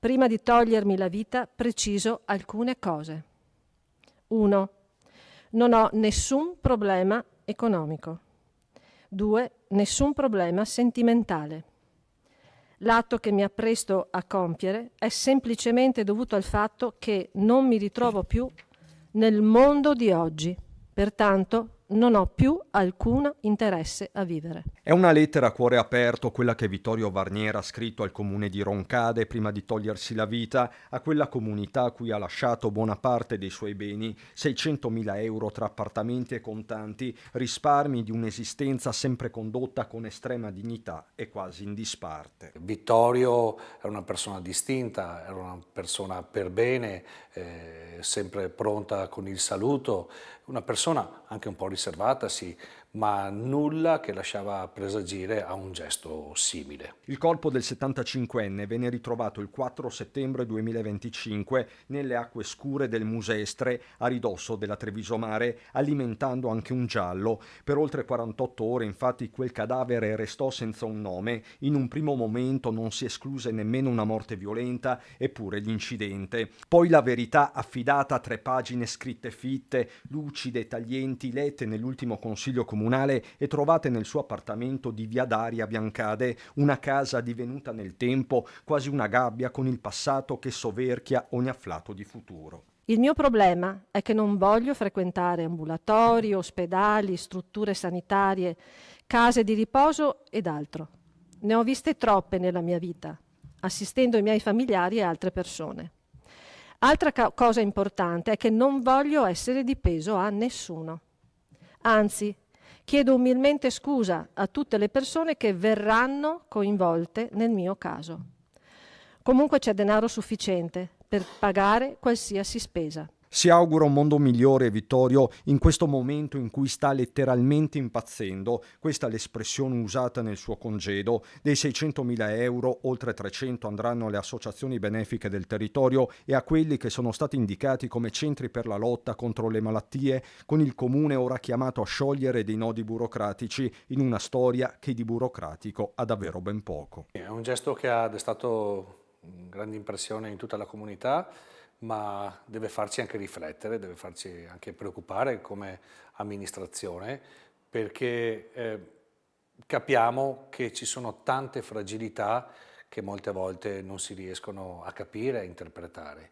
prima di togliermi la vita, preciso alcune cose. 1. Non ho nessun problema economico. 2. Nessun problema sentimentale. L'atto che mi appresto a compiere è semplicemente dovuto al fatto che non mi ritrovo più nel mondo di oggi, pertanto non ho più alcun interesse a vivere. È una lettera a cuore aperto quella che Vittorio Varniera ha scritto al comune di Roncade prima di togliersi la vita, a quella comunità a cui ha lasciato buona parte dei suoi beni, 600.000 euro tra appartamenti e contanti, risparmi di un'esistenza sempre condotta con estrema dignità e quasi in disparte. Vittorio era una persona distinta, era una persona per bene, sempre pronta con il saluto, una persona anche un po' riservata, sì, ma nulla che lasciava presagire a un gesto simile. Il corpo del 75enne venne ritrovato il 4 settembre 2025 nelle acque scure del Musestre, a ridosso della Treviso Mare, alimentando anche un giallo. Per oltre 48 ore, infatti, quel cadavere restò senza un nome. In un primo momento non si escluse nemmeno una morte violenta, eppure l'incidente. Poi la verità, affidata a 3 pagine scritte fitte, lucide e taglienti, lette nell'ultimo consiglio comunale e trovate nel suo appartamento di via Daria Biancade, una casa divenuta nel tempo quasi una gabbia con il passato che soverchia ogni afflato di futuro. Il mio problema è che non voglio frequentare ambulatori, ospedali, strutture sanitarie, case di riposo ed altro. Ne ho viste troppe nella mia vita, assistendo i miei familiari e altre persone. Altra cosa importante è che non voglio essere di peso a nessuno. Anzi, chiedo umilmente scusa a tutte le persone che verranno coinvolte nel mio caso. Comunque c'è denaro sufficiente per pagare qualsiasi spesa. Si augura un mondo migliore, Vittorio, in questo momento in cui sta letteralmente impazzendo. Questa è l'espressione usata nel suo congedo. Dei 600.000 euro, oltre 300 andranno alle associazioni benefiche del territorio e a quelli che sono stati indicati come centri per la lotta contro le malattie, con il comune ora chiamato a sciogliere dei nodi burocratici in una storia che di burocratico ha davvero ben poco. È un gesto che ha destato grande impressione in tutta la comunità, ma deve farci anche riflettere, deve farci anche preoccupare come amministrazione, perché capiamo che ci sono tante fragilità che molte volte non si riescono a capire e a interpretare.